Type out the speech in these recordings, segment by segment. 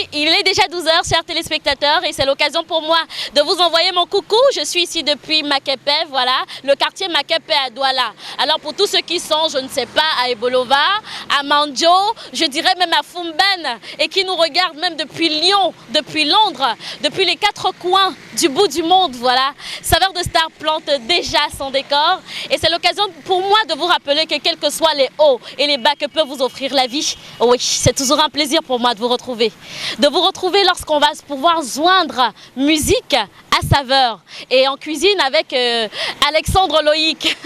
Oui, il est déjà 12 h, chers téléspectateurs, et c'est l'occasion pour moi de vous envoyer mon coucou. Je suis ici depuis Makepe, voilà, le quartier Makepe à Douala. Alors pour tous ceux qui sont, je ne sais pas, à Ebolova, à Mandjo, je dirais même à Fumben, et qui nous regardent même depuis Lyon, depuis Londres, depuis les 4 coins du bout du monde, voilà. Saveur de Star plante déjà son décor, et c'est l'occasion pour moi de vous rappeler que quels que soient les hauts et les bas que peut vous offrir la vie, oui, c'est toujours un plaisir pour moi de vous retrouver. De vous retrouver lorsqu'on va pouvoir joindre musique à saveur. Et en cuisine avec Alexandre Loïc.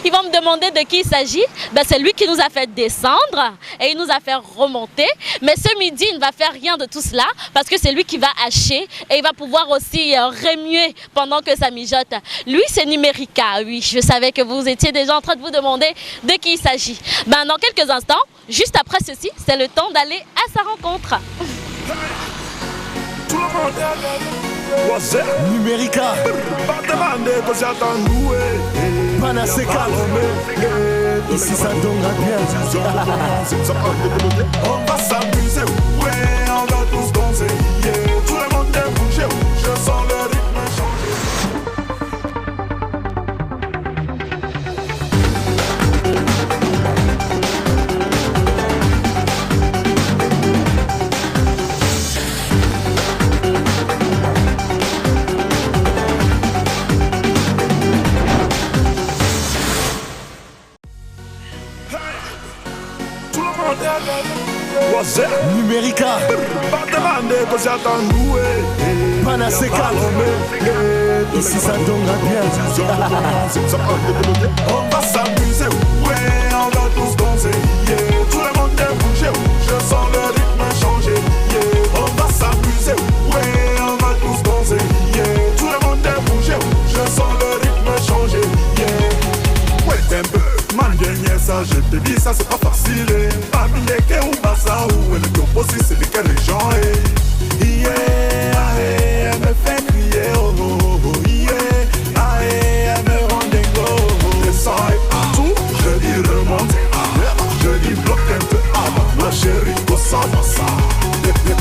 Ils vont me demander de qui il s'agit. Ben, c'est lui qui nous a fait descendre et il nous a fait remonter. Mais ce midi, il ne va faire rien de tout cela parce que c'est lui qui va hacher et il va pouvoir aussi remuer pendant que ça mijote. Lui, c'est Numérica. Oui, je savais que vous étiez déjà en train de vous demander de qui il s'agit. Ben, dans quelques instants, juste après ceci, c'est le temps d'aller à sa rencontre. Numérica Panacea ici ça donnera bien. On va s'amuser, ouais, on va tous danser, yeah. Tout le monde est bougé, je sens le rythme changer. Numérica Panacea ici ça donnera bien. On va s'amuser, ouais, on va tous danser, yeah. Tout le monde est bougé, je sens le rythme changer, yeah. On va s'amuser, ouais, on va tous danser, yeah. Tout le monde est bougé, je sens le rythme changer, yeah. Ouais, t'es un peu man gagné ça, je te dis ça c'est pas facile. Amileke ou Bassa ou elle est opposée, c'est les quelles gens, yeah, elle me fait crier, oh, oh, oh, yeah, elle me rend dingo. Descends et partout, je dis remonte, je dis bloque un peu avant, ma chérie, gossa, gossa.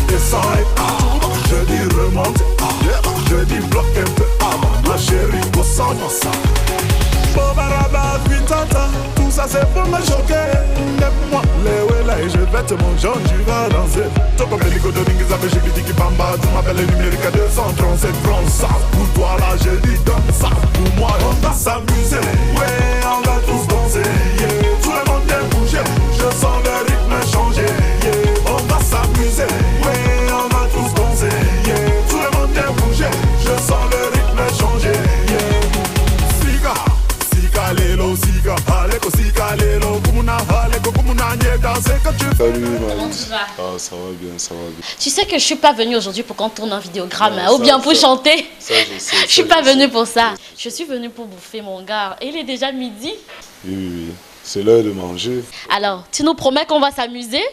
Descends et partout, je dis remonte, je dis bloque un peu avant, ma chérie, gossa, gossa. Bobaraba, Quintanta, tout ça c'est pour me choquer. Lève-moi les wella et je vais te manger, tu vas danser. Toi comme les licots de Minguez avec Chibiti Bamba, tu m'appelles le numérique 237 francs. Ça pour toi là, je dis donne ça pour moi. On va s'amuser, ouais, on va tous danser, yeah. Tout le monde est bougé, je sens le rythme changer, yeah. On va s'amuser, ouais, on va tous danser, yeah. Tout le monde est bougé, je sens le rythme changer, yeah. Salut Comment tu vas? Ah, ça va bien, ça va bien. Tu sais que je suis pas venue aujourd'hui pour qu'on tourne un vidéogramme, Ouais, hein, ou ça, bien pour ça. chanter. Ça, je sais. Je suis pas venue pour ça. Je suis venue pour bouffer mon gars. Et il est déjà midi. Oui, oui, oui. C'est l'heure de manger. Alors, tu nous promets qu'on va s'amuser?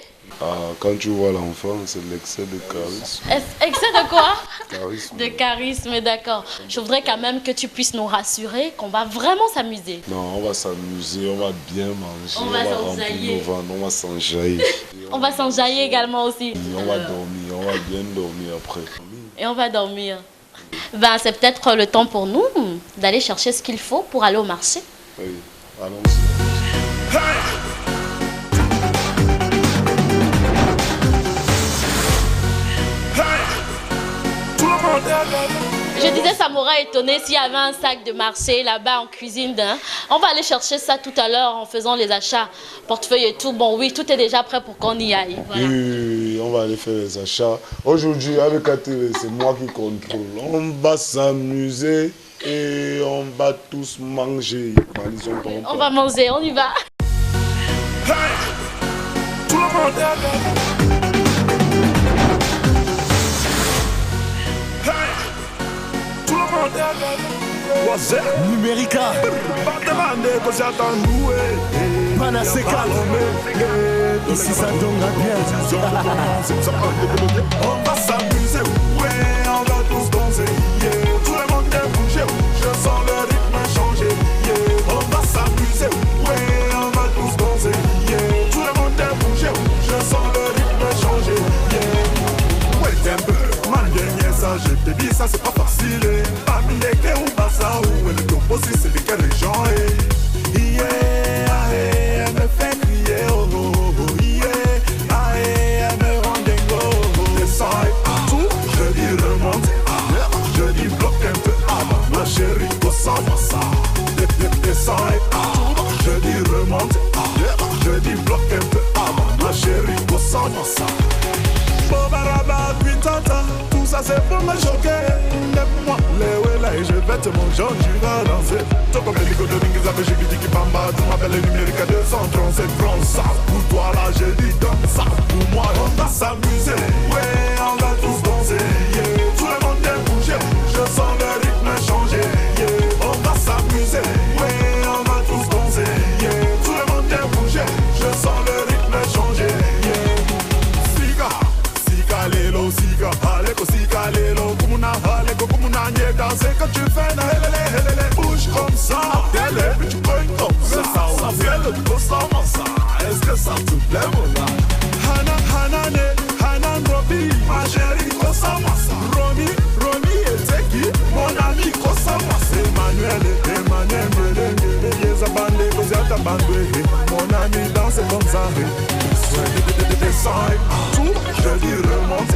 Ah, quand tu vois l'enfant, c'est l'excès de charisme. Excès de quoi? Charisme. De charisme, d'accord. Je voudrais quand même que tu puisses nous rassurer qu'on va vraiment s'amuser. Non, on va s'amuser, on va bien manger, On va remplir s'enjailler. nos ventres, on va s'enjailler. On va s'enjailler également aussi. On va dormir, on va bien dormir après. Et on va dormir. Ben, c'est peut-être le temps pour nous d'aller chercher ce qu'il faut pour aller au marché. Oui, allons-y. Je disais, ça m'aurait étonné s'il y avait un sac de marché là-bas en cuisine. Hein. On va aller chercher ça tout à l'heure en faisant les achats, portefeuille et tout. Bon, oui, tout est déjà prêt pour qu'on y aille. Voilà. Oui, on va aller faire les achats. Aujourd'hui, avec la télé, c'est moi qui contrôle. On va s'amuser et on va tous manger. On va manger, on y va. Tout le monde est Numérica Panacea ici ça donnera bien. On va s'amuser, ouais, on va tous danser, yeah. Tout le monde est bougé, je sens le rythme changer, yeah. On va s'amuser, ouais, on va tous danser, yeah. Tout le monde est bougé, je sens le rythme changer, yeah. changer. Baby, ça c'est pas facile. Amileke ou Bassa ou le topo si c'est de quelle région? Yeah, elle me fait crier. Oh, oh, oh, yeah. Elle me rend dingo. Descends et tout, je dis remonte. Je dis bloque un peu avant. Ma chérie, ressemble ça. Descends et tout, je dis remonte. Je dis bloque un peu avant. Ma chérie, ressemble ça. Bobaraba, puis tata, tout ça c'est pour me choquer. Lève-moi les là et je vais te manger, tu vas danser. Toi comme les ligots de Mingiza, mais j'ai dit qui bamba. Tu m'appelles le numérique à 237 francs. Ça pour toi là, je dis comme ça. Pour moi, on va s'amuser. Ouais, on va tous danser. Yeah. Tout le monde est bougé. Je sens le rythme changer. Yeah. On va s'amuser. Ouais, on va tous danser. Yeah. Tout le monde est bougé. Je sens le rythme changer. Lelo, sika, aleko, sika, lelo, kumuna, aleko, kumuna, nye, danser quand tu fais na helele, bouge comme ça, télé, puis tu cognes comme ça vient le gros sans ça, est-ce que ça te plaît, mon gars? Hanane, Hanan, Robi, ma chérie, cosa massa, Romy, et Teki, mon ami, cosa massa, Emmanuel, Yezabande, Kozata Bandwe, mon ami, danse comme ça, descends et tout, je dis remonte,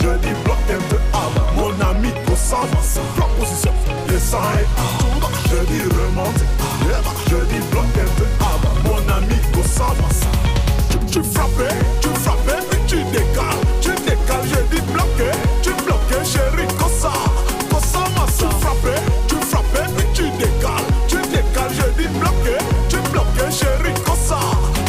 je dis bloque un peu avant, mon ami concentre, proposition, descends et tout, je dis remonte, je dis bloque un peu avant, mon ami concentre, tu frappais, puis tu décales, je dis bloqué, tu bloqué, chérie, cosa massa, tu frappais, puis tu décales, je dis bloqué, tu bloqué, chérie, cosa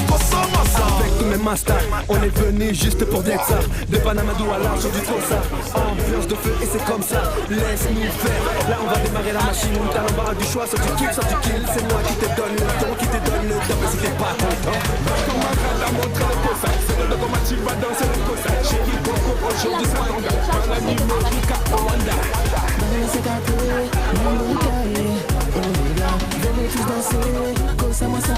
massa. Avec tous mes masters, on est venu juste pour dire ça. De Panamadou à l'arche du Tosa. Ambiance de feu et c'est comme ça. Laisse-nous faire. Là on va démarrer la machine. T'as l'embarras du choix, soit tu kiffes, soit tu kills. C'est moi qui te donne le temps, qui te donne le temps. Mais si t'es pas content, comment t'as montré le cosa. C'est le locomotive va danser le cosa. Chérie, Coco, aujourd'hui c'est ton gars. Par la nuit, Mika, Rwanda. Venez tous danser, cosa massa.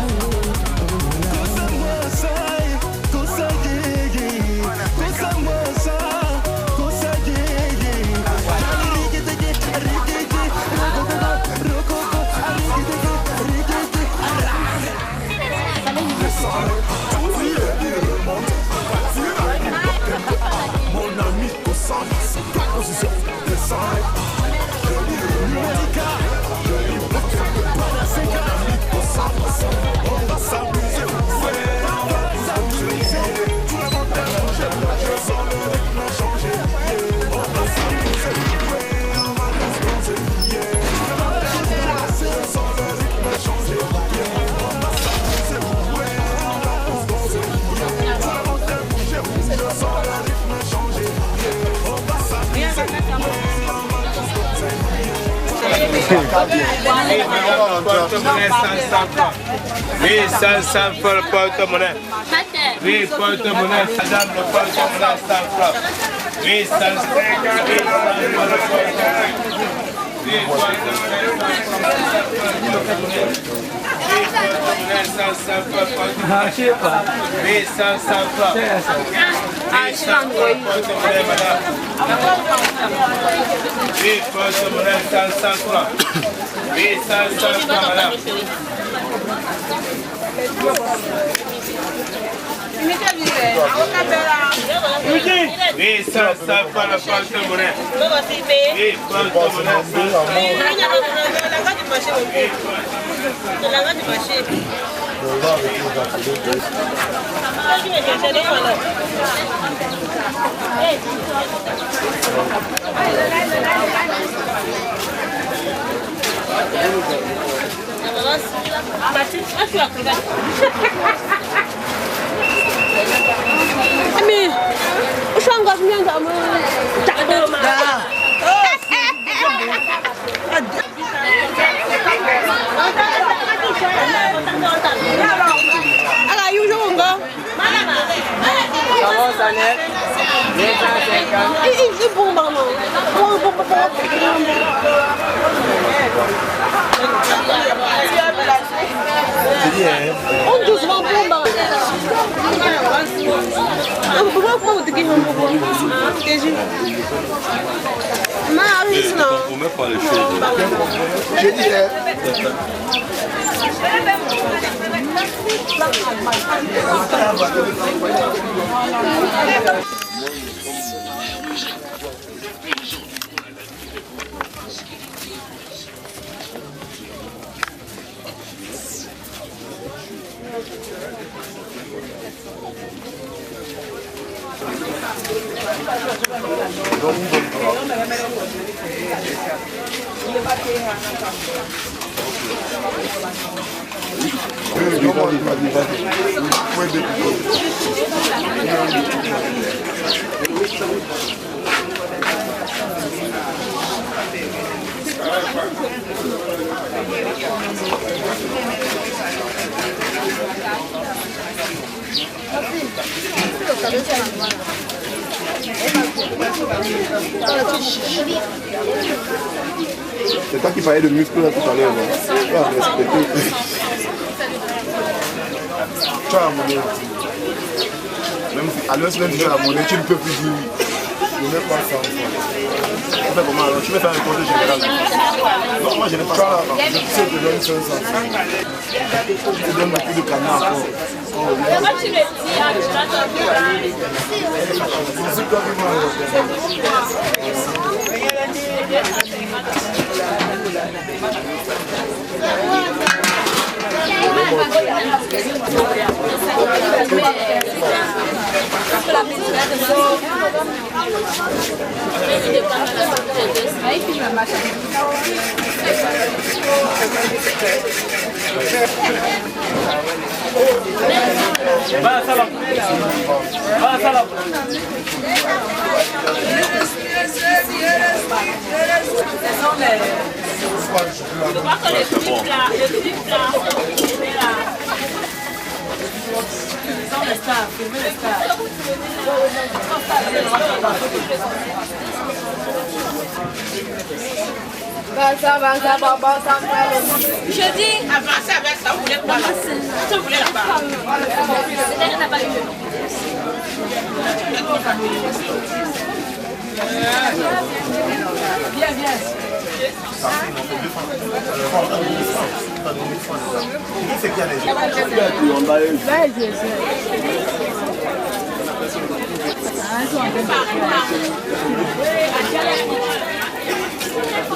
Mon ami, proposition, descends. On va s'amuser, on va s'amuser. Tout le monde est changé, je sens le rythme changer. On va s'amuser, on va danser. Tout le monde est changé, je sens le rythme changer. On va s'amuser, on va danser. Tout le monde est bougé, je sens le rythme changer. On va s'amuser, on va danser. Oui, 500 pour le porte-monnaie. Oui, porte-monnaie, madame, le porte-monnaie 100 francs. Oui, 150 pour le porte-monnaie. Oui, porte-monnaie 100 francs. Oui, 500 francs. Oui, 100 pour le porte-monnaie, madame. Oui, porte-monnaie 100 francs. Oui, 500 francs, madame. Oui, 500 francs le porte-monnaie. Oui, porte-monnaie Mais, je suis encore bien dans mon... Alors, you joue encore? Il bon, maman. On doucement, bon, maman. Comment tu dis On met pas les choses. Je dis, c'est toi qui parlais de muscles là tout à l'heure. Tu as la monnaie. Même si à l'heure même si tu as la monnaie, tu ne peux plus dire oui. Je n'ai pas ça. On fait comment alors? Tu veux faire un compte général? Non, moi je n'ai pas ça. Je sais que je donne 500. Je donne beaucoup de canards encore. Tu me dis, tu vas te C'est toi qui m'as. Va à salon. Va à salon. Je vois que le truc là, il est là. Filmez les stars, filmez les stars. Je dis, Avancez avec ça, vous voulez quoi là? Ça, vous voulez là-bas? c'est-à-dire que t'as pas eu le nom. Viens, viens.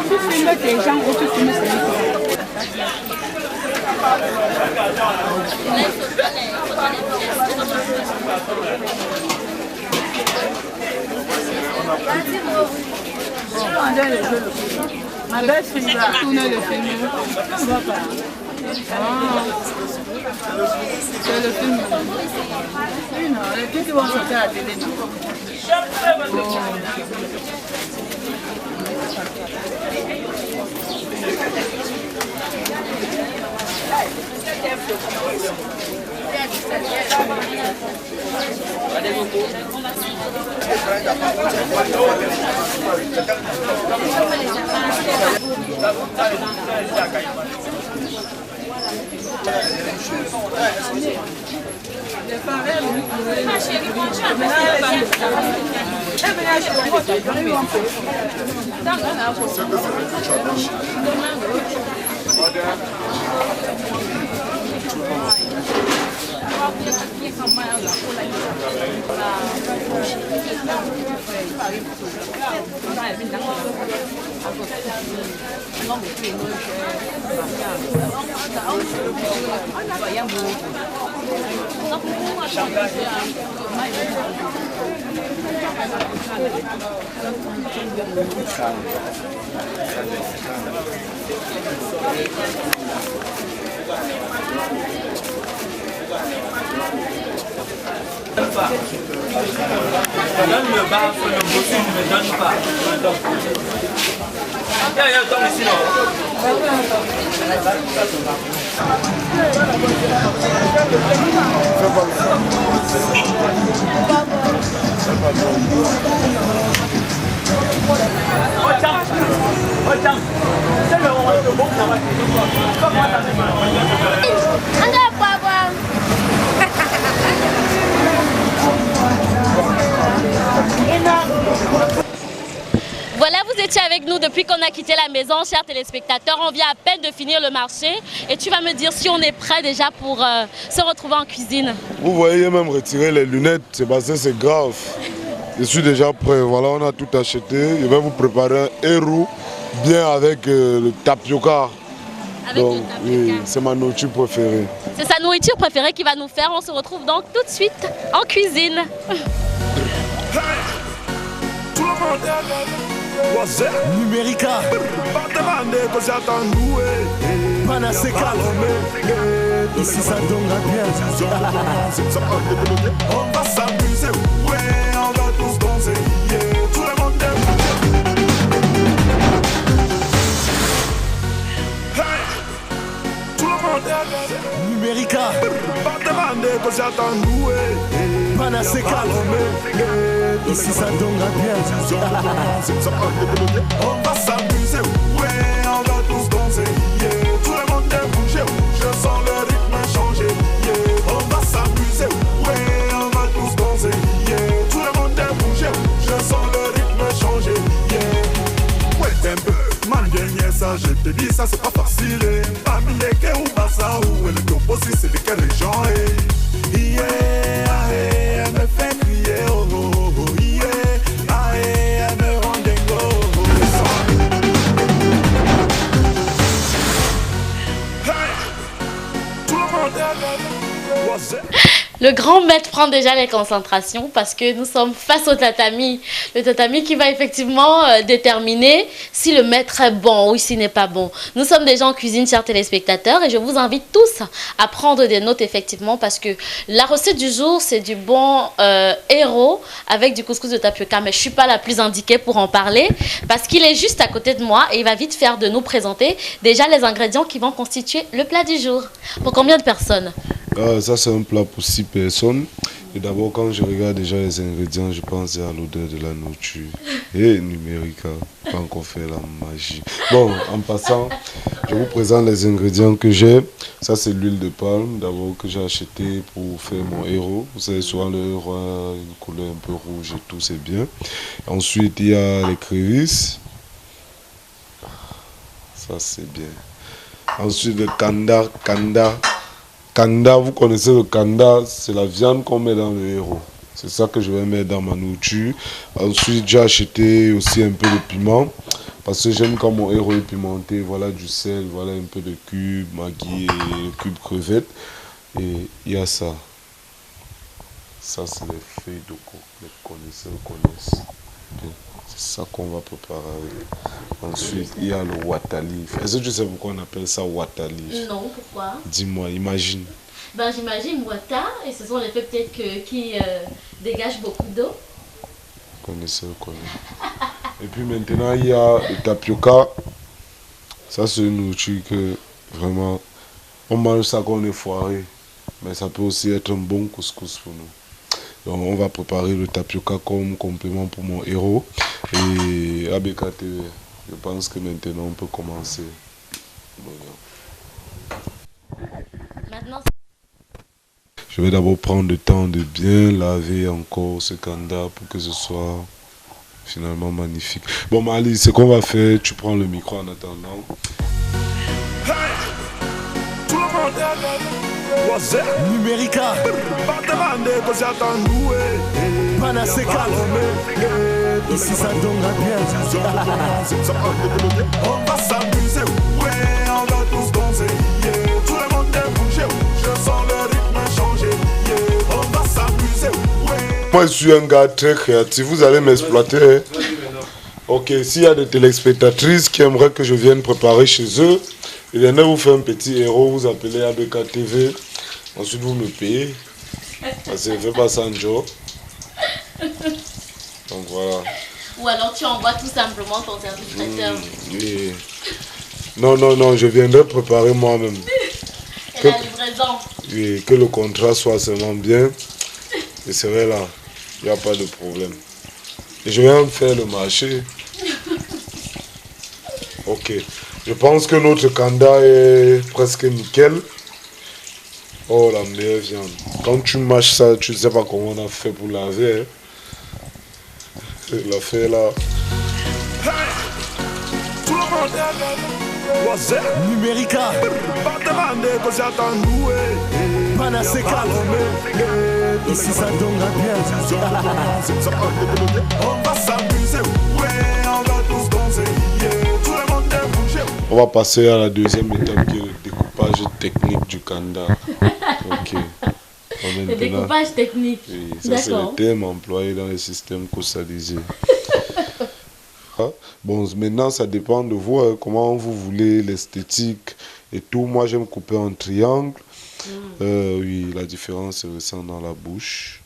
Tu filmes tes gens ou tu filmes ma belle fille va tourner le film. On va pas. C'est le film. Oui, non, les trucs qui vont sortir à la télé. Donne le bas, le bossu, ne me donne pas. Il y a un temps ici, non? étiez avec nous depuis qu'on a quitté la maison, chers téléspectateurs. On vient à peine de finir le marché et tu vas me dire si on est prêt déjà pour se retrouver en cuisine. Vous voyez même retirer les lunettes, Sébastien, c'est grave. Je suis déjà prêt, voilà, on a tout acheté. Je vais vous préparer un héros bien avec le tapioca. Donc, oui, c'est ma nourriture préférée. C'est sa nourriture préférée qui va nous faire. On se retrouve donc tout de suite en cuisine. Numérica Panaseka ici ça donnera bien. On va s'amuser, ouais, on va tous danser, yeah. Tout le monde aime. Hey, tout le monde aime. Numérica Pas demander que j'attends nous, Panaseka ici ça donnera bien. On va s'amuser, ouais, on va tous danser, yeah. Tout le monde aime bouger, je sens le rythme changer, yeah. On va s'amuser, ouais, on va tous danser, yeah. Tout le monde aime bouger, je sens le rythme changer, yeah. Ouais, un peu, man, gagner ça, je te dis, ça c'est pas facile, eh. Parmi les quais ou Bassa ou le topo, si c'est de quelle région, eh. Yeah, ah, eh, elle me fait crier, oh, oh, oh, yeah. Ah, eh, elle me rend dingo, oh, oh, hey, tout le monde est what's it? Le grand maître prend déjà les concentrations parce que nous sommes face au tatami. Le tatami qui va effectivement déterminer si le maître est bon ou s'il n'est pas bon. Nous sommes déjà en cuisine, chers téléspectateurs, et je vous invite tous à prendre des notes effectivement parce que la recette du jour, c'est du bon héros avec du couscous de tapioca. Mais je ne suis pas la plus indiquée pour en parler parce qu'il est juste à côté de moi et il va vite faire de nous présenter déjà les ingrédients qui vont constituer le plat du jour. Pour combien de personnes? Ça, c'est un plat pour 6 personnes. Et d'abord, quand je regarde déjà les ingrédients, je pense à l'odeur de la nourriture. Et Numérica, pas encore fait la magie. Bon, en passant, je vous présente les ingrédients que j'ai. Ça, c'est l'huile de palme, d'abord, que j'ai acheté pour faire mon héros. Vous savez, souvent, le héros a une couleur un peu rouge et tout, c'est bien. Ensuite, il y a les crevisses. Ça, c'est bien. Ensuite, le kanda. Kanda, vous connaissez le kanda, c'est la viande qu'on met dans le héros. C'est ça que je vais mettre dans ma nourriture. Ensuite, j'ai acheté aussi un peu de piment. Parce que j'aime quand mon héros est pimenté. Voilà du sel, voilà un peu de cube, maggi et cube crevette. Et il y a ça. Ça, c'est les feuilles de coco. Les connaisseurs connaissent. C'est ça qu'on va préparer. Ensuite, il y a le watali. Est-ce que tu sais pourquoi on appelle ça watali? Non, pourquoi? Dis-moi, imagine. Ben, j'imagine wata, et ce sont les feuilles peut-être qui dégagent beaucoup d'eau. Connaisseur connaît. Et puis maintenant, il y a le tapioca. Ça, c'est une nourriture que vraiment, on mange ça quand on est foiré. Mais ça peut aussi être un bon couscous pour nous. Donc on va préparer le tapioca comme complément pour mon héros. Et ABKTV, je pense que maintenant on peut commencer. Maintenant, je vais d'abord prendre le temps de bien laver encore ce kanda pour que ce soit finalement magnifique. Bon Mali, ce qu'on va faire, tu prends le micro en attendant. hey, tout le monde est what's it? Numérica Pas demander que j'attends nous, Panaseka ici ça donnera bien. on va s'amuser, ouais, on va tous danser, yeah. Tout le monde aime bouger, je sens le rythme changer, yeah. On va s'amuser, ouais. Moi je suis un gars très créatif, vous allez m'exploiter. Ok, s'il y a des téléspectatrices qui aimeraient que je vienne préparer chez eux, ils viendraient vous faire un petit héros, vous appelez ABKTV, ensuite vous me payez. Parce que je ne fais pas ça un job. Donc voilà. ou alors tu envoies tout simplement ton service traiteur. Oui. Non, je viendrai préparer moi-même. Et la livraison. Oui, que le contrat soit seulement bien. Et c'est vrai là, il n'y a pas de problème. Et je vais même faire le marché. Ok. Je pense que notre kanda est presque nickel. Oh, la meilleure viande. Quand tu mâches ça, tu ne sais pas comment on a fait pour laver. Hein. La fait là. Hey, Numérica. Panacé Calomé. Ici ça donnera bien. On va s'amuser, ouais, on va tous danser, yeah. Tout le monde est bougé. On va passer à la deuxième étape qui est le découpage technique du kanda. Ok. Le découpage technique. Oui, ça c'est le terme employé dans les systèmes cossalisés. Bon, maintenant ça dépend de vous, hein, comment vous voulez l'esthétique et tout. Moi j'aime couper en triangle. Oui, la différence se ressent dans la bouche.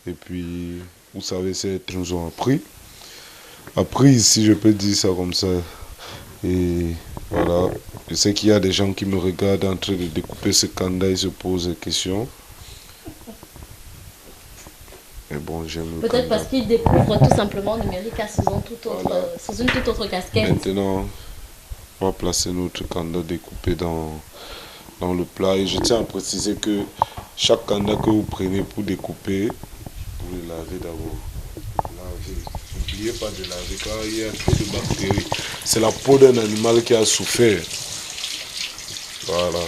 Et puis, vous savez, c'est nous ont appris. Appris, si je peux dire ça comme ça. Et voilà, je sais qu'il y a des gens qui me regardent en train de découper ce kanda et se posent des questions. Mais bon, j'aime le peut-être kanda. parce qu'ils découvrent tout simplement Numérica sous une toute autre casquette. Maintenant, on va placer notre kanda découpé dans le plat. Et je tiens à préciser que chaque kanda que vous prenez pour découper, vous le lavez d'abord. N'oubliez pas de laver car il y a trop de bactéries. C'est la peau d'un animal qui a souffert. Voilà.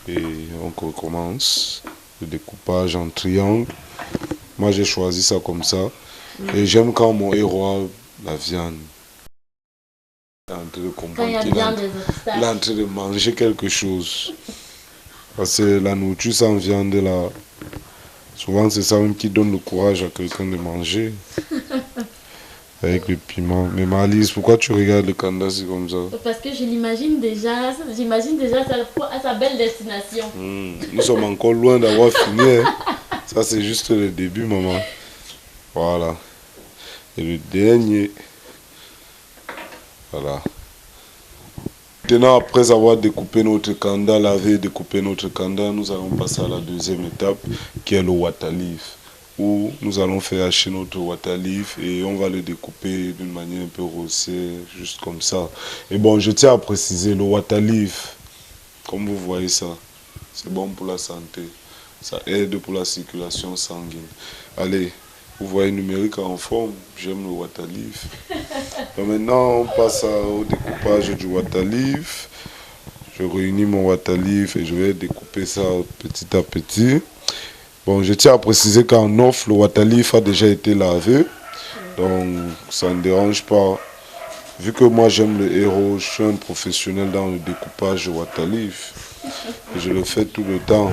Et on recommence le découpage en triangle. Moi j'ai choisi ça comme ça. Et j'aime quand mon héros a la viande. Il est en train de comprendre qu'il est en train de manger quelque chose. Parce que la nourriture sans viande là, souvent c'est ça même qui donne le courage à quelqu'un de manger. Avec le piment. Mais Marlise, pourquoi tu regardes le kanda c'est comme ça? Parce que je l'imagine déjà à sa belle destination. Nous sommes encore loin d'avoir fini. Hein. Ça c'est juste le début, maman. Voilà. Et le dernier. Voilà. Maintenant, après avoir découpé notre kanda, lavé et découpé notre kanda, nous allons passer à la deuxième étape qui est le water leaf. Où nous allons faire hacher notre water leaf et on va le découper d'une manière un peu rossée, juste comme ça. Et bon, je tiens à préciser, le water leaf, comme vous voyez ça, c'est bon pour la santé. Ça aide pour la circulation sanguine. Allez, vous voyez Numérica en forme, j'aime le water leaf. Donc maintenant, on passe au découpage du water leaf. Je réunis mon water leaf et je vais découper ça petit à petit. Bon, je tiens à préciser qu'en off, le water leaf a déjà été lavé. Donc, ça ne dérange pas. Vu que moi, j'aime le héros, je suis un professionnel dans le découpage du water leaf. Et je le fais tout le temps.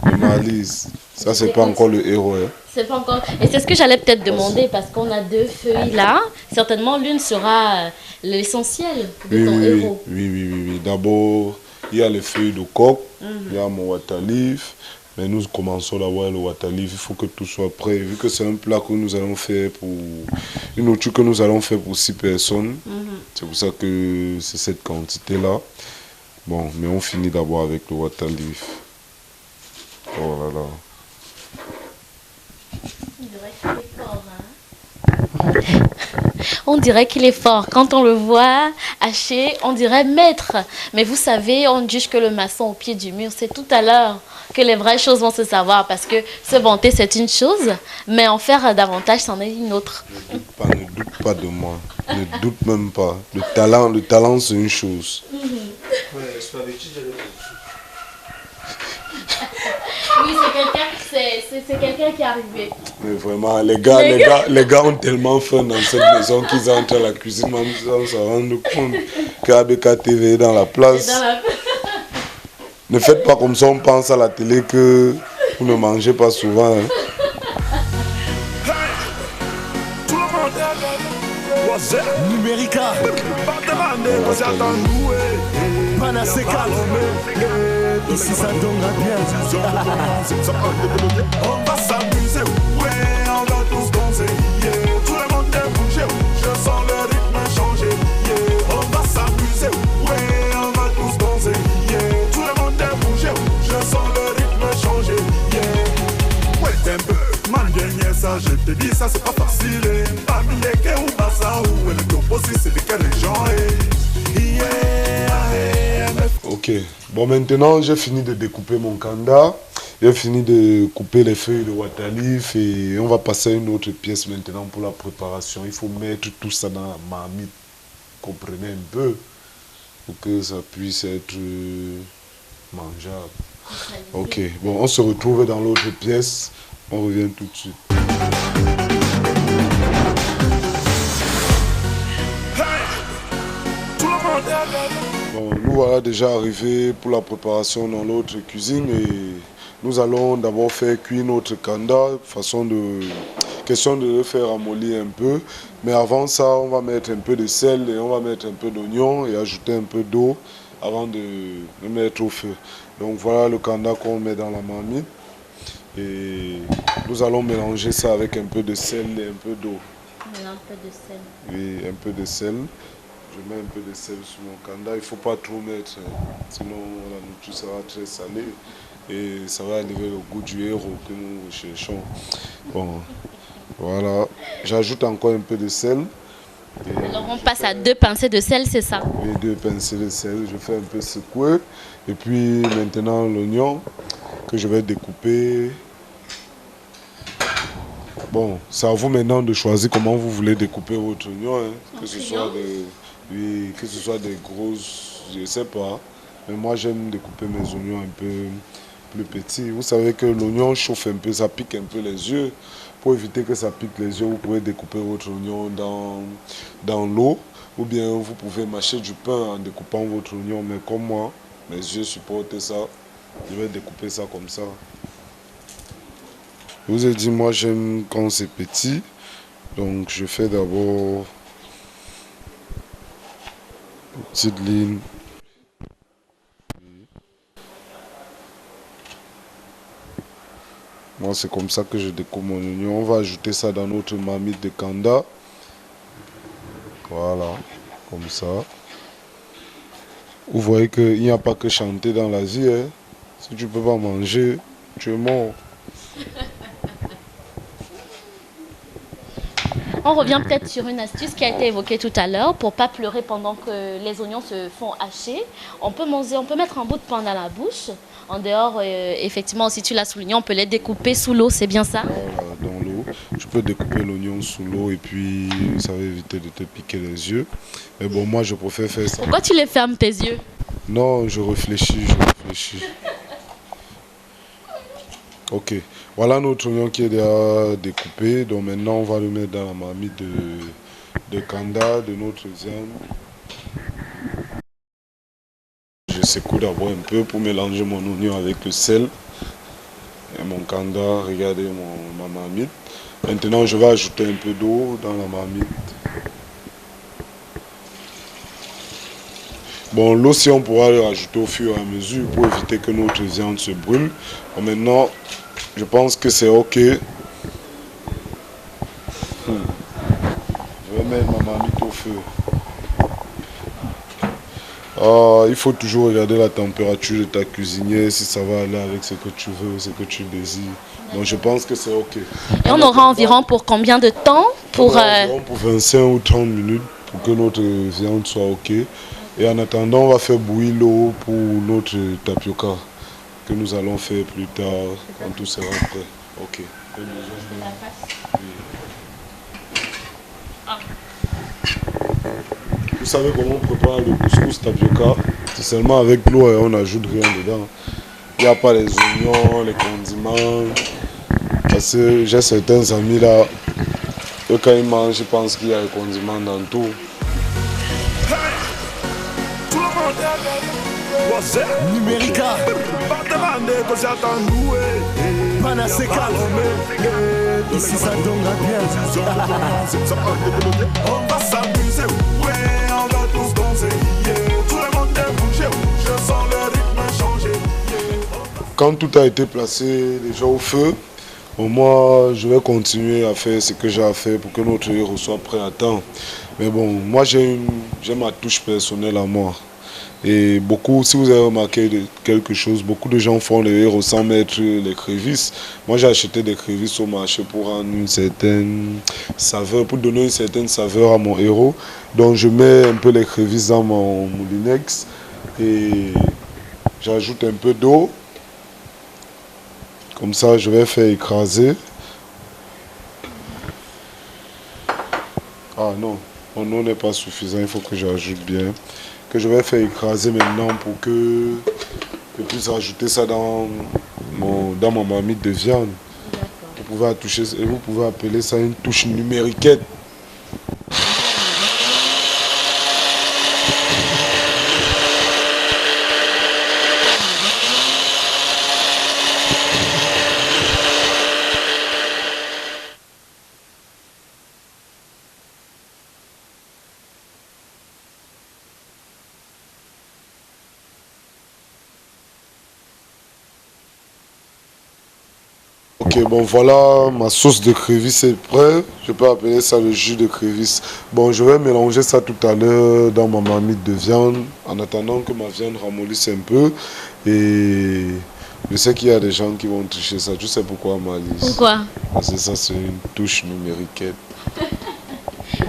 Mais Marlise, ça, c'est pas encore le héros. Hein. C'est pas encore. Et c'est ce que j'allais peut-être demander parce qu'on a deux feuilles là. Certainement, l'une sera l'essentiel de ton héros. Oui. D'abord, il y a les feuilles de coque, il y a mon water leaf. Mais nous commençons d'avoir le water leaf, il faut que tout soit prêt. Vu que c'est un plat que nous allons faire pour... Une nourriture que nous allons faire pour 6 personnes. C'est pour ça que c'est cette quantité-là. Bon, mais on finit d'abord avec le water leaf. Oh là là. On dirait qu'il est fort. Quand on le voit haché, on dirait maître. Mais vous savez, on ne juge que le maçon au pied du mur. C'est tout à l'heure que les vraies choses vont se savoir. Parce que se vanter, c'est une chose, mais en faire davantage, c'en est une autre. Ne doute pas de moi. Ne doute même pas. Le talent c'est une chose. Oui, c'est quelqu'un qui est arrivé. Mais vraiment, les gars ont tellement faim dans cette maison qu'ils entrent à la cuisine sans se rendre compte qu'ABK TV est dans la place. Ne faites pas comme ça, on pense à la télé que vous ne mangez pas souvent. Hein. Numérica. Panacé Calomé. Ici ça donnera bien. On va s'amuser, ouais, on va tous danser, yeah. Tout le monde est bougé, je sens le rythme changer, yeah. On va s'amuser, ouais, on va tous danser, yeah. Tout le monde est bougé, je sens le rythme changer, yeah. Ouais, t'es un peu mal gagné ça, je te dis ça c'est pas facile. Pas milléqué ou pas ça, ou le topo si c'est de quelle région, yeah. Ok, bon maintenant j'ai fini de découper mon kanda J'ai fini de couper les feuilles de waterleaf et on va passer à une autre pièce maintenant pour la préparation. Il faut mettre tout ça dans la marmite. Comprenez un peu pour que ça puisse être mangeable. Ok, bon, on se retrouve dans l'autre pièce. On revient tout de suite. Bon, nous voilà déjà arrivés pour la préparation dans l'autre cuisine et nous allons d'abord faire cuire notre kanda, question de le faire ramollir un peu. Mais avant ça, on va mettre un peu de sel et on va mettre un peu d'oignon et ajouter un peu d'eau avant de le mettre au feu. Donc voilà le kanda qu'on met dans la marmite et nous allons mélanger ça avec un peu de sel et un peu d'eau. Un peu de sel. Oui, un peu de sel. Je mets un peu de sel sur mon kanda. Il ne faut pas trop mettre, sinon la nourriture sera très salée et ça va enlever le goût du héros que nous recherchons. Bon, voilà. J'ajoute encore un peu de sel. Alors on passe à 2 pincées de sel, c'est ça? Oui, 2 pincées de sel. Je fais un peu secouer. Et puis maintenant l'oignon que je vais découper. Bon, c'est à vous maintenant de choisir comment vous voulez découper votre oignon. Hein. Que ce soit des grosses, je ne sais pas. Mais moi j'aime découper mes oignons un peu plus petits. Vous savez que l'oignon chauffe un peu, ça pique un peu les yeux. Pour éviter que ça pique les yeux, vous pouvez découper votre oignon dans l'eau. Ou bien vous pouvez mâcher du pain en découpant votre oignon. Mais comme moi, mes yeux supportent ça. Je vais découper ça comme ça. Je vous ai dit, moi j'aime quand c'est petit. Donc je fais d'abord une petite ligne. Moi c'est comme ça que je découpe mon oignon. On va ajouter ça dans notre marmite de kanda. Voilà, comme ça. Vous voyez qu'il n'y a pas que chanter dans l'Asie. Hein. Si tu ne peux pas manger, tu es mort. On revient peut-être sur une astuce qui a été évoquée tout à l'heure pour ne pas pleurer pendant que les oignons se font hacher. On peut mettre un bout de pain dans la bouche. En dehors, effectivement, si tu l'as souligné, on peut les découper sous l'eau, c'est bien ça? Voilà, dans l'eau. Tu peux découper l'oignon sous l'eau et puis ça va éviter de te piquer les yeux. Mais bon, moi, je préfère faire ça. Pourquoi tu les fermes tes yeux? Non, je réfléchis. Ok, voilà notre oignon qui est déjà découpé. Donc maintenant, on va le mettre dans la marmite de kanda, de notre viande. Je secoue d'abord un peu pour mélanger mon oignon avec le sel. Et mon kanda, regardez ma marmite. Maintenant, je vais ajouter un peu d'eau dans la marmite. Bon, l'eau, si on pourra le rajouter au fur et à mesure pour éviter que notre viande se brûle. Bon, maintenant, je pense que c'est ok. Je vais mettre ma marmite au feu. Il faut toujours regarder la température de ta cuisinière, si ça va aller avec ce que tu veux, ce que tu désires. Donc je pense que c'est ok. Et on aura environ pour combien de temps? Pour 25 ou 30 minutes pour que notre viande soit ok. Et en attendant, on va faire bouillir l'eau pour notre tapioca que nous allons faire plus tard quand tout sera prêt. Ok. Vous savez comment on prépare le couscous tapioca? C'est seulement avec l'eau et on n'ajoute rien dedans. Il n'y a pas les oignons, les condiments. Parce que j'ai certains amis là, eux quand ils mangent, ils pensent qu'il y a les condiments dans tout. Numérica, Panaseka, ici ça donnera bien. On va s'amuser, ouais, on va tous danser, yeah. Tout le monde est bougé, je sens le rythme changer, yeah. Quand tout a été placé déjà au feu, bon, moi je vais continuer à faire ce que j'ai à faire pour que notre héros soit prêt à temps. Mais bon, moi j'ai ma touche personnelle à moi. Et beaucoup, si vous avez remarqué quelque chose, beaucoup de gens font les héros sans mettre les crévisses. Moi j'ai acheté des crévisses au marché pour rendre une certaine saveur, pour donner une certaine saveur à mon héros. Donc je mets un peu les crévisses dans mon moulinex et j'ajoute un peu d'eau. Comme ça, je vais faire écraser. Ah non, mon eau n'est pas suffisant, il faut que j'ajoute bien. Que je vais faire écraser maintenant pour que je puisse ajouter ça dans ma marmite de viande. Vous pouvez appeler ça une touche numériquette. Ok, bon voilà, ma sauce de crévisse est prête. Je peux appeler ça le jus de crévisse. Bon, je vais mélanger ça tout à l'heure dans ma marmite de viande en attendant que ma viande ramollisse un peu. Et je sais qu'il y a des gens qui vont tricher ça. Tu sais pourquoi, Malice? Pourquoi? Parce que ça, c'est une touche numériquette.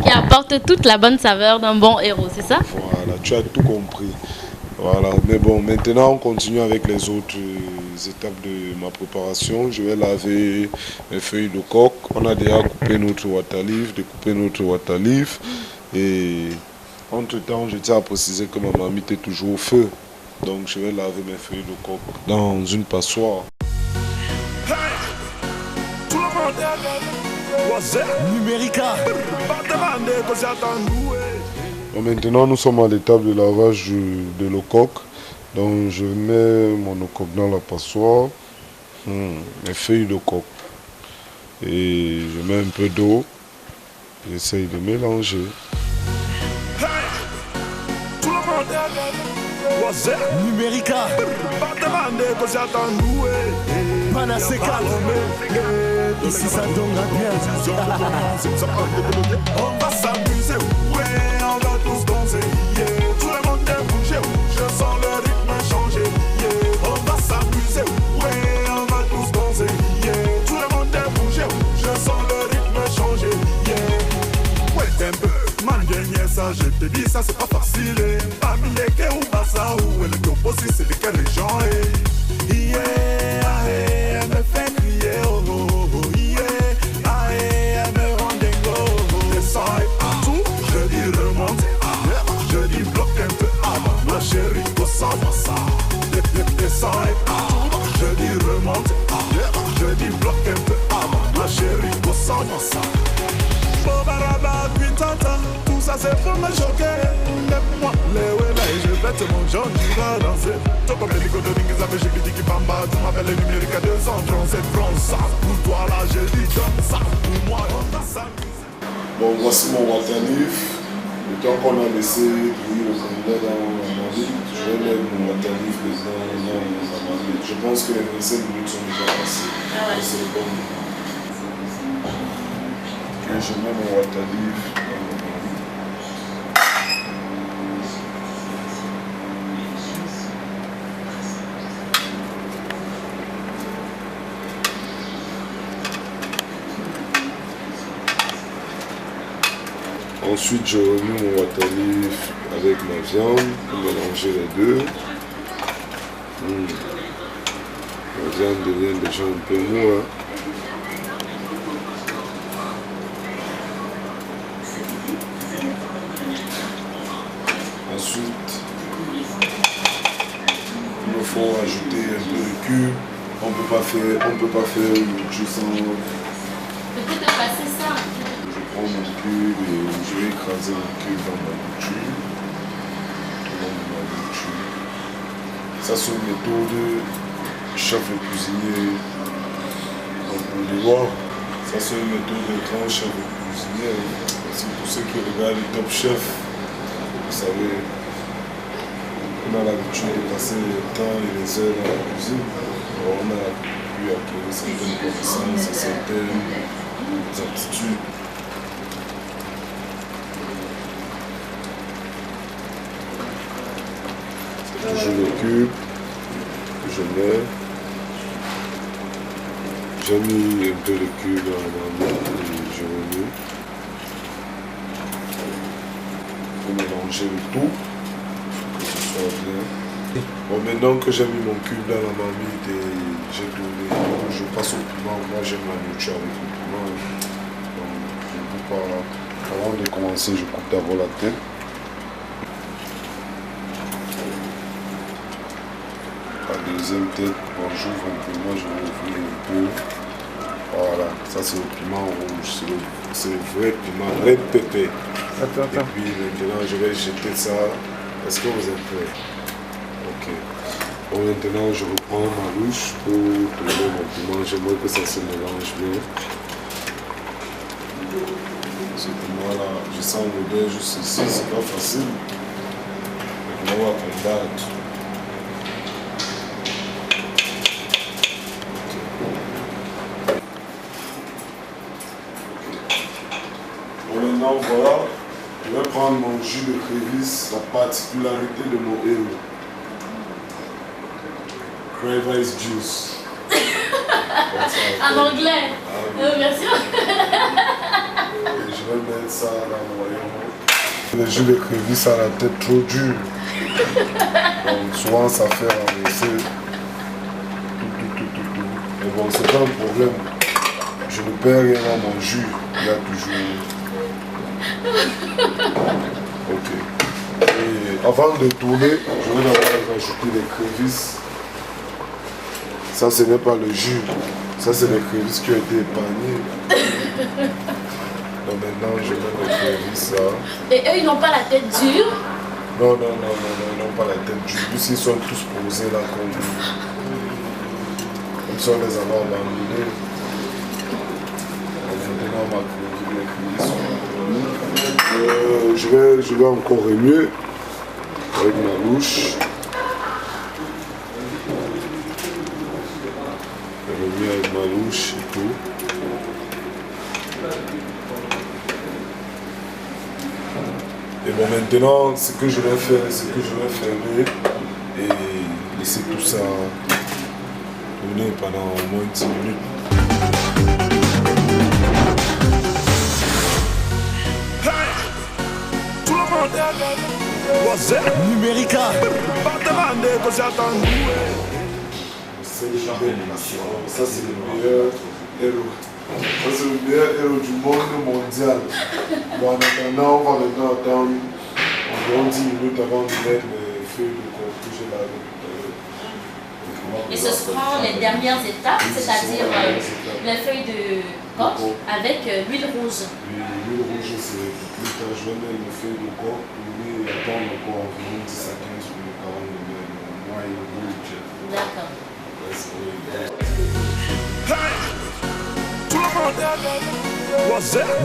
Qui apporte toute la bonne saveur d'un bon héros, c'est ça? Voilà, tu as tout compris. Voilà, mais bon, maintenant on continue avec les autres étapes de ma préparation. Je vais laver mes feuilles de coque. On a déjà coupé notre water-leaf, découpé notre water-leaf. Et entre temps, je tiens à préciser que ma marmite est toujours au feu. Donc je vais laver mes feuilles de coque dans une passoire. Numérica. Bon, maintenant nous sommes à l'étape de lavage de l'eau coque. Donc je mets mon eau coque dans la passoire, mes feuilles de coque. Et je mets un peu d'eau. J'essaye de mélanger. Numérica. Panaseca. Ici ça donnera bien. On va s'amuser, ouais, on va tous danser, yeah. Tout le monde est bougé, je sens le rythme changer, yeah. On va s'amuser, ouais, on va tous danser, yeah. Tout le monde est bougé, je sens le rythme changer, yeah. Ouais, un peu, man, gagner ça, je te dis ça, c'est pas facile, eh. Amileke ou Bassa ou le topo, si c'est de quelle région, eh. Yeah, elle me fait crier, oh, oh, oh, yeah. Elle me rend dingo, descends et partout, je dis remonte, je dis bloque un peu avant, ma chérie, ressens-moi ça. Descends et partout, je dis remonte, je dis bloque un peu avant, ma chérie, ressens-moi ça. Bobaraba, puis tata, tout ça c'est pour me choquer. Lève-moi les ouais et je vais te manger, tu vas danser. Toi comme les ligots de Ringiza, mais j'ai dit qui bamba. Tu m'appelles le numérique à 237 francs. Ça pour toi là, je dis donne ça pour moi, on va s'amuser. Bon, voici mon water-leaf. Le temps qu'on a laissé bouillir le candidat dans la marmite, je vais mettre mon water-leaf dans la marmite. Je pense que les 25 minutes sont déjà passées. Ah ouais. C'est le bon moment. Et je mets mon water-leaf dans la marmite. Ensuite, je remue mon water-leaf avec ma viande pour mélanger les deux. La viande devient déjà un peu mou. Hein. Ensuite, il me faut ajouter un peu de cube. On peut pas faire le jus sans. Peut-être passer ça. Je prends mon cube et je vais écraser mon cube dans ma bouture. Ça c'est une méthode chef et cuisinier. Donc vous pouvez voir, ça c'est une méthode de grand chef et cuisinier. C'est pour ceux qui regardent les top chefs. Vous savez, on a l'habitude de passer le temps et les heures dans la cuisine. Alors on a pu acquérir certaines connaissances et certaines aptitudes. C'est toujours le cube que je mets. J'ai mis un peu de cube dans la marmite et je remue. Pour mélanger le tout, que ce soit bien. Bon, maintenant que j'ai mis mon cube dans la marmite et j'ai donné, je passe au piment. Moi j'aime la nourriture avec le piment. Donc je ne peux pas. Avant de commencer, je coupe d'abord la tête. La deuxième tête, bon, j'ouvre un peu. Moi je vais ouvrir un peu. Voilà, ça c'est le piment rouge. C'est le vrai piment, red pepper. Attends. Et puis maintenant je vais jeter ça. Est-ce que vous êtes prêts? Ok. Bon, maintenant je reprends ma louche pour tourner mon piment. J'aimerais que ça se mélange bien. Ce piment là, je sens l'odeur juste ici, c'est pas facile. On va combattre. Bon, maintenant voilà. Je vais prendre mon jus de crévisse, la particularité de mon héros. Crevice juice. En anglais. Merci. Et je vais mettre ça dans mon royaume. Le jus de crévisse a la tête trop dure. Donc souvent ça fait renverser. Mais bon, c'est pas un problème. Je ne perds rien dans mon jus. Il y a toujours. Ok. Et avant de tourner, je vais d'abord rajouter des crévisses. Ça, ce n'est pas le jus. Ça, c'est les crévisses qui ont été épargnées. Donc maintenant, je mets les crévisses là. Et eux, ils n'ont pas la tête dure? Non, ils n'ont pas la tête dure. Ils sont tous posés là comme si on les avait abandonnés. Maintenant, ma crévisse. Je vais encore remuer avec ma louche. Remuer avec ma louche et tout. Et bon, maintenant, ce que je vais faire, c'est que je vais fermer et laisser tout ça tourner pendant au moins 10 minutes. Numérica. Ça c'est le meilleur héros. Ça c'est le meilleur héros du monde mondial. Bon, en attendant, on va maintenant attendre environ 10 minutes avant de mettre les feuilles de coco que j'ai là. Et ce seront les dernières étapes, c'est-à-dire les feuilles de coque avec l'huile rouge. Oui, l'huile rouge c'est plus tard. Je vais mettre les feuilles de coco et attendre encore environ 10 à 15 minutes avant de mettre le moyen rouge. D'accord.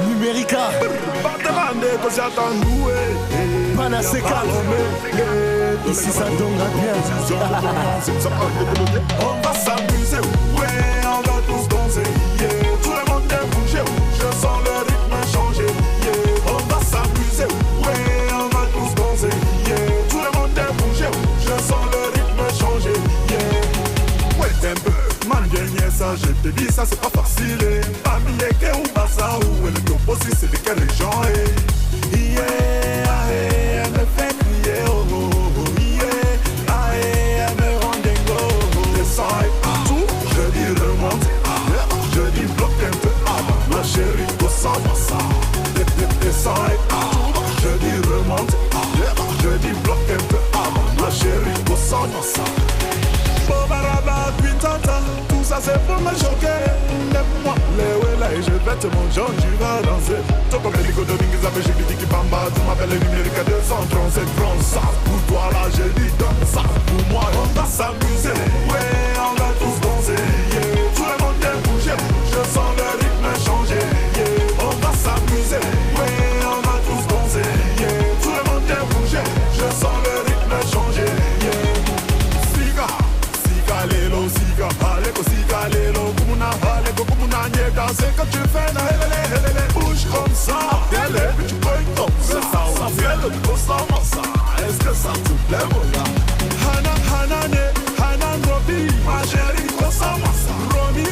Numérica. Panaseka. Ici ça donnera bien. On va s'amuser, ouais, on va tous danser, yeah. Tout le monde est bougé, je sens le rythme changer, yeah. On va s'amuser, ouais, on va tous danser, yeah. Tout le monde est bougé, je sens le rythme changer, yeah. Ouais, un peu, man, gagner ça, je te dis, ça c'est pas facile, eh. Famille, que ou pas ça, ou le topo, si c'est de quel genre, eh. Yeah, elle me fait crier, oh, oh, oh, yeah. Elle me rend dingo, descends partout, je dis remonte, je dis bloque un peu avant, ma chérie, descends-moi ça. Descends partout, je dis remonte, je dis bloque un peu avant, ma chérie, descends-moi ça. Bobaraba, puis tata, tout ça c'est pour me choquer. Lève-moi les ouais là et je vais te mon genre, tu vas danser. Toi comme les Dominguez avec j'ai dit qui bamba, tu m'appelles Numérica 237 francs. Ça pour toi là, je dis donne ça. Pour moi, on va s'amuser. Ouais, on va tous danser. Yeah. Tout le monde est bougé, je sens le rythme changer. Yeah. On va s'amuser. Ouais, on va tous danser. Yeah. Tout le monde est bougé, je sens le rythme changer. Yeah. Lelo, siga, aleko, siga, lelo, kumuna, aleko, kumuna, nyeka, c'est que tu fais, na, helele, bouge comme ça, télé, puis tu peux comme ça, ça vient de constamment ça, est-ce que ça te plaît, mon gars? Hanan, Robi, ma chérie, constamment ça, Romy,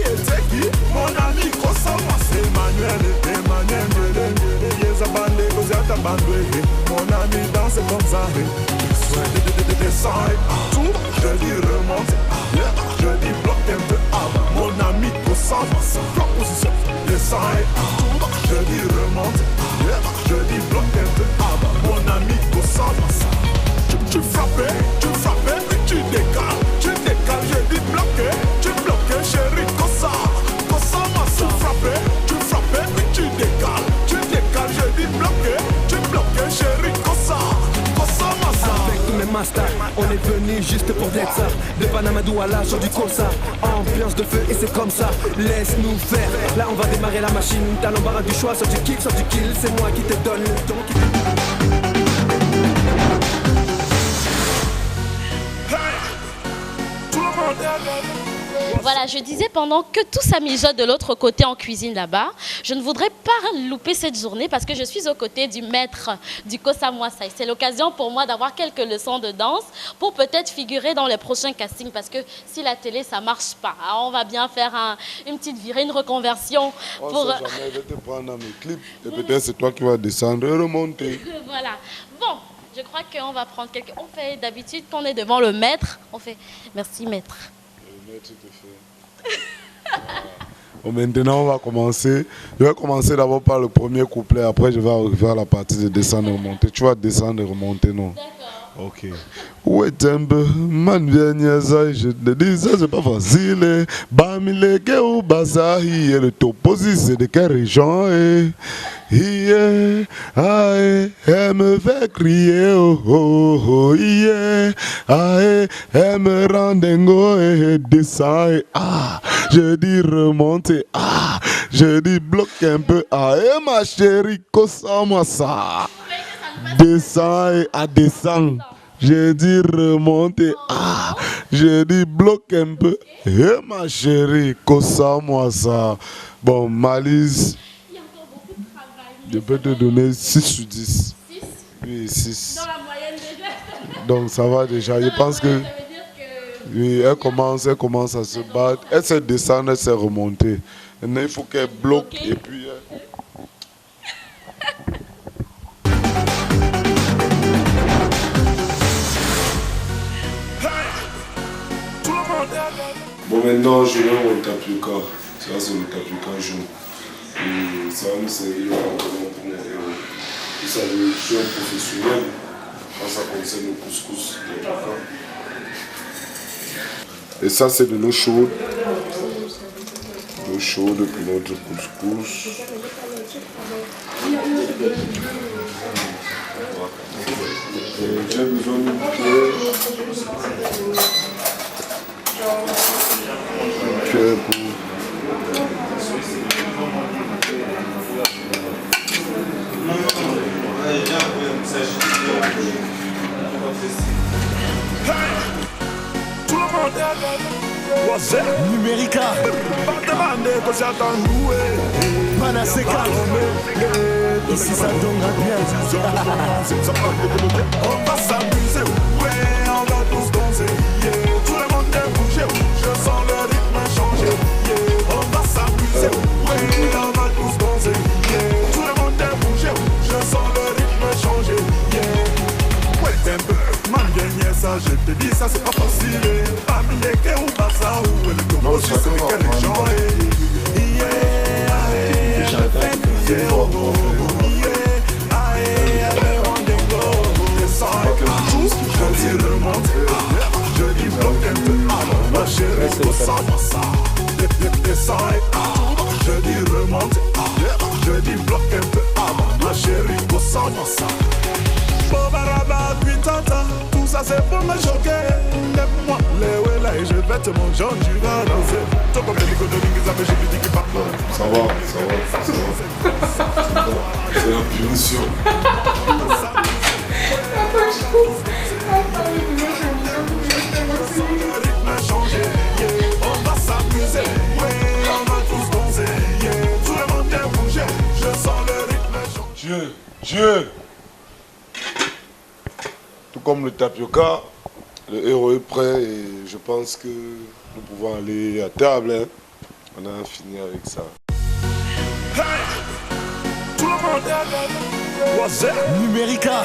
et Teki, mon ami, constamment ça, Emmanuel, Yezabande, Kozata Bandwe, mon ami, danse comme ça, Descends et tout, je dis remonte, je dis bloque un peu avant. Mon ami Kossa Massa, proposition. Descends et tout, je dis remonte, je dis bloque un peu avant. Mon ami Kossa Massa. Tu frappais, puis tu décales, je dis bloqué, tu bloquais, chérie Kossa Massa. Tu frappais, puis tu décales, je dis bloqué, tu bloquais, chérie Kossa Massa. Avec tous mes masters, on est venu juste pour d'être ça. De Panama Douala sur du Kossa. Ambiance de feu et c'est comme ça. Laisse-nous faire. Là on va démarrer la machine. T'as l'embarras du choix, soit tu kick, soit tu kill. C'est moi qui te donne le ton. Voilà, je disais pendant que tout ça mijote de l'autre côté en cuisine là-bas, je ne voudrais pas louper cette journée parce que je suis aux côtés du maître du Kossa Massa. C'est l'occasion pour moi d'avoir quelques leçons de danse pour peut-être figurer dans les prochains castings parce que si la télé ça marche pas, on va bien faire une petite virée, une reconversion. On ne sait jamais, je vais te prendre dans mes clips et peut-être c'est toi qui vas descendre et remonter. Voilà. Bon, je crois qu'on va prendre quelques... On fait d'habitude quand on est devant le maître, on fait merci maître. Le maître te fait. Bon, maintenant on va commencer. Je vais commencer d'abord par le premier couplet, après je vais arriver à la partie de descendre et remonter. Tu vas descendre et remonter, non? D'accord. Ok. Ouais, man vient ça, je te dis ça, c'est pas facile. Bamile ke ou basahi, et le toposi, c'est de quelle région? Yeah, aïe, elle me fait crier, oh oh oh, yeah, aïe, elle me rend dingo et descend, ah, je dis remonter, ah, je dis bloque un peu, aïe, ma chérie, Kossa Massa, descend et à descendre. Je dis remonter, ah, je dis bloque un peu, et ma chérie, Kossa Massa. Bon, Malice. Je peux te donner 6 sur 10. 6 ? Oui, 6. Dans la moyenne déjà. Donc ça va déjà. Je pense que... Oui, elle commence à se battre. Elle s'est descendre, elle s'est remontée. Maintenant, il faut qu'elle bloque et puis... Bon, maintenant, je vais au tapioca. Ça, c'est le tapioca jaune. Et ça va nous servir pour mon héros. Et ça, je suis un professionnel quand ça concerne le couscous. Et ça, c'est de l'eau chaude. L'eau chaude pour notre couscous. J'ai besoin d'une cuillère. Une cuillère pour... Numérica Panaseka ici ça donnera bien. On va s'amuser, ouais, on va tous danser, yeah. Tout le monde est bougé, je sens le rythme changer, yeah. On va s'amuser, ouais, on va tous danser, yeah. Tout le monde est bougé, je sens le rythme changer, yeah. Ouais, un peu, man, gagner ça, je te dis ça, c'est pas facile. Amileke ou Bassa ou le Togo, c'est ce que les gens je dis remonte, je dis bloque un peu, ma chérie, Kossa Massa. Descends et je dis remonte, je dis bloque un peu, ma chérie, Kossa Massa. Bobaraba, puis tata, tout ça c'est pour me choquer. Lève-moi les ouais là et je vais te manger, tu vas danser. Toi comme les licodonis, ça fait j'ai dit qui part. Ça va. C'est la punition. On va s'amuser, ouais, on va tous danser, yeah. Tout le monde est bougé, je sens le rythme changer. Dieu. Tout comme le tapioca, le héros est prêt et je pense que nous pouvons aller à table. Hein. On a fini avec ça. Hey! Tout le monde est Numérica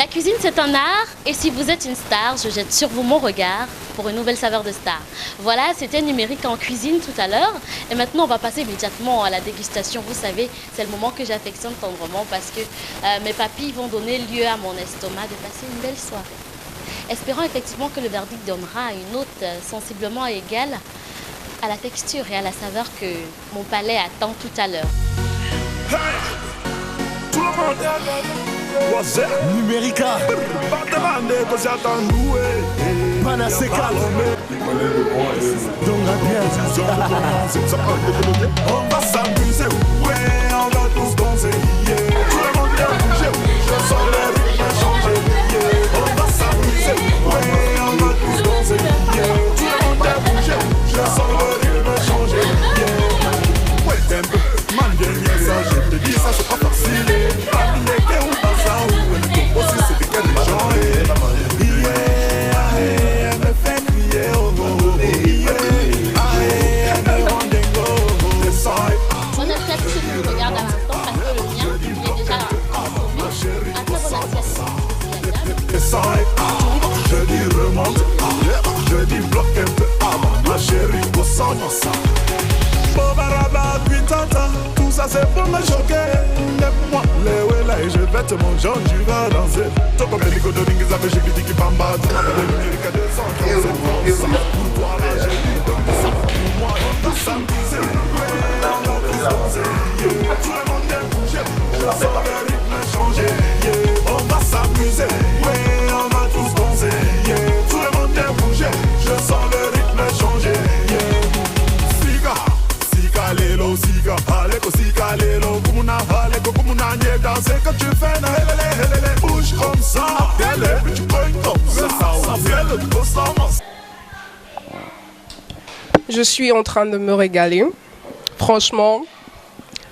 La cuisine, c'est un art, et si vous êtes une star, je jette sur vous mon regard pour une nouvelle saveur de star. Voilà, c'était Numérique en cuisine tout à l'heure, et maintenant on va passer immédiatement à la dégustation. Vous savez, c'est le moment que j'affectionne tendrement parce que mes papilles vont donner lieu à mon estomac de passer une belle soirée. Espérant effectivement que le verdict donnera une note sensiblement égale à la texture et à la saveur que mon palais attend tout à l'heure. Numérica Panaseka On va s'amuser, ouais, on va tous danser, yeah. Tout le monde est bougé, je sens le rythme changer, yeah. On va s'amuser, ouais, on va tous danser, yeah. Tout le monde est bougé, je sens le rythme changer, yeah. Ouais, t'es un peu, man, bien ça, je te dis ça, c'est pas facile. Je dis remonte, je dis bloque un peu avant, ma chérie, au sang de ça. Bobaraba, puis tata, tout ça c'est pour me choquer. Lève-moi les là et je vais te manger, tu vas danser. Toi comme les licots de Ringiza, mais j'ai dit qui bamba, tu m'appelles le numérique à 200, c'est pour toi là, j'ai dit donc ça. Pour moi, on va s'amuser, on va tous danser. Tout le monde est bougé, je sens le rythme changer. On va s'amuser, ouais, on va tous danser. Tout le monde est bougé, je sens le rythme changer. Sika, sika lelo, sika, aleko sika lelo, kumuna aleko kumuna nye danser quand tu fais na helele, bouge comme ça, helele, puis tu cognes comme ça fait le constamment. Je suis en train de me régaler. Franchement,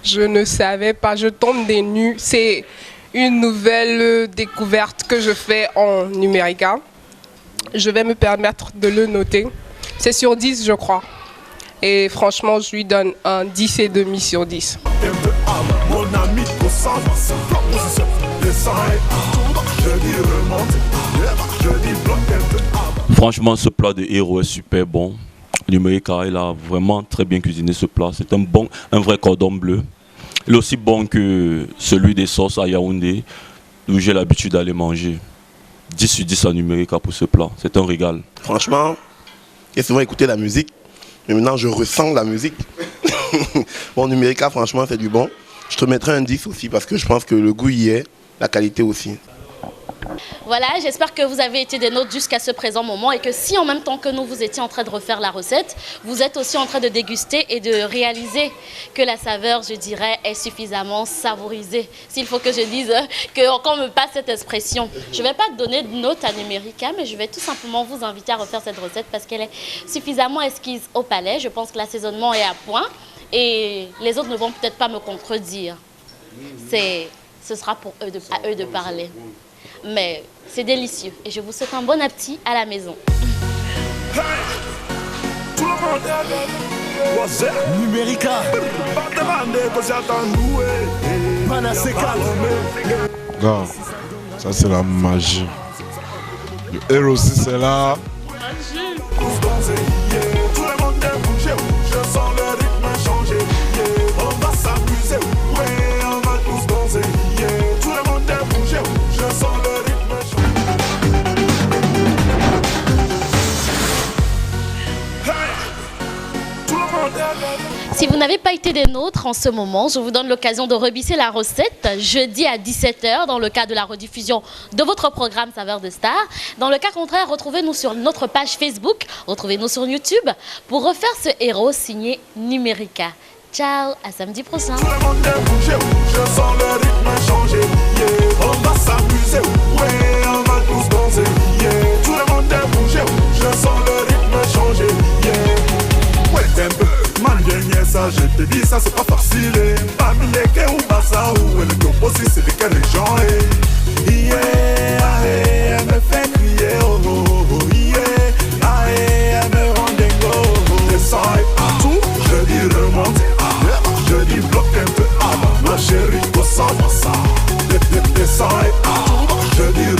je ne savais pas, je tombe des nues. C'est une nouvelle découverte que je fais en Numérica. Je vais me permettre de le noter. C'est sur 10, je crois. Et franchement, je lui donne un 10,5 sur 10. Franchement, ce plat de héros est super bon. Numérica, il a vraiment très bien cuisiné ce plat. C'est un vrai cordon bleu. Il est aussi bon que celui des sauces à Yaoundé, où j'ai l'habitude d'aller manger. 10 sur 10 à Numérica pour ce plat. C'est un régal. Franchement, j'ai souvent écouté la musique, mais maintenant je ressens la musique. Bon, Numérica, franchement, c'est du bon. Je te mettrai un 10 aussi parce que je pense que le goût y est, la qualité aussi. Voilà, j'espère que vous avez été des nôtres jusqu'à ce présent moment et que si en même temps que nous, vous étiez en train de refaire la recette, vous êtes aussi en train de déguster et de réaliser que la saveur, je dirais, est suffisamment savorisée. S'il faut que je dise qu'on me passe cette expression. Je ne vais pas donner de note à Numérica, mais je vais tout simplement vous inviter à refaire cette recette parce qu'elle est suffisamment exquise au palais. Je pense que l'assaisonnement est à point et les autres ne vont peut-être pas me contredire. Ce sera pour eux à eux de parler. Mais c'est délicieux et je vous souhaite un bon appétit à la maison. Numérica Panaseka. Gars, ça c'est la magie. Le héros aussi c'est là. Tout le monde est bougé, je sens le rythme changer. On va s'amuser, ouais, on va tous danser. Tout le monde est bougé, je sens le rythme changer. Tout le monde est... Si vous n'avez pas été des nôtres en ce moment, je vous donne l'occasion de rebisser la recette jeudi à 17h dans le cas de la rediffusion de votre programme Saveur de Star. Dans le cas contraire, retrouvez-nous sur notre page Facebook, retrouvez-nous sur YouTube pour refaire ce héros signé Numérica. Ciao, à samedi prochain. Tout le monde est bougé, je sens le rythme changer. On va s'amuser, ouais, on va tous danser. Tout le monde est bougé, je sens le rythme changer. Ouais, t'es un peu man, bien ça, je te dis ça, c'est pas facile. Parmi lesquels ou pas ça, ou elle est aussi, c'est de quelle région. Elle me fait crier, oh oh oh, elle me rend dingo. Descends et partout, je dis remonte. Je dis bloque un peu avant, ma chérie, au sang, ça. Descends et partout, je dis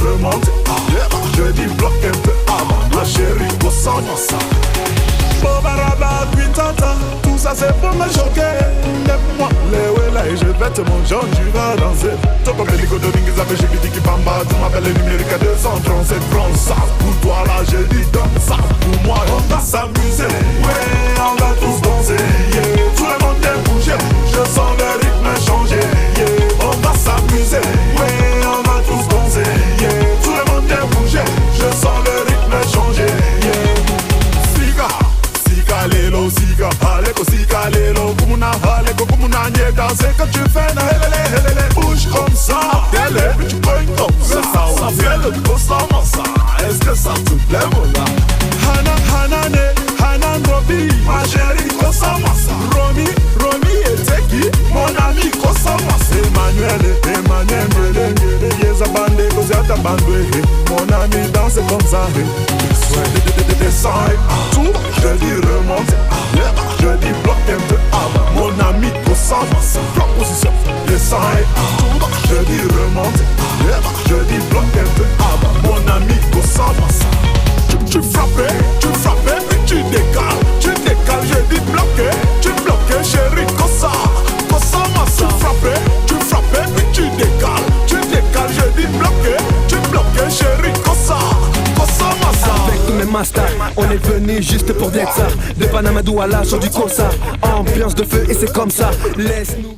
ça c'est pour me choquer. Lève-moi les ouais là et je vais te manger, tu vas danser. Toi comme les licots de Ringiza, mais j'ai dit qui bamba. Tu m'appelles le numérique à 237 francs. Ça pour toi là, j'ai dit comme ça. Pour moi, on va s'amuser. Ouais, on va tous danser. Yeah. Tout le monde est bougé. Je sens le rythme changer. Yeah. On va s'amuser. Ouais, on va tous danser. Yeah. Tout le monde est bougé. Je sens le rythme changer. Yeah. Sika, sika lelo, sika. Aleko sika lelo. Kumuna, aleko kumuna nye danser. Quand tu fais na helele, bouge comme ça. Télé, tu cognes comme ça. Ça fait le constamment ça. Est-ce que ça te plaît, mon gars? Hana, Hanane, Hanan Robi, ma chérie, constamment ça. Romy et Teki, mon ami, constamment ça. Emmanuel, Yezabande, Koziata Bandwe, mon ami, danse comme ça. Descends et tout, je dis remonte, je dis bloque un peu avant. Mon ami, constamment ça. Proposition, descends et tout, je dis remonte, je dis bloque un peu avant. Mon ami, constamment ça. Tu frappais, puis tu décales, je dis bloqué, tu bloquais, chérie, Kossa, massa. Tu frappais, puis tu décales, je dis bloqué, tu bloquais, chérie, Kossa, massa. Avec tous mes masters, on est venu juste pour d'être ça. De Panama Douala sur du Kossa, ambiance de feu et c'est comme ça, laisse-nous.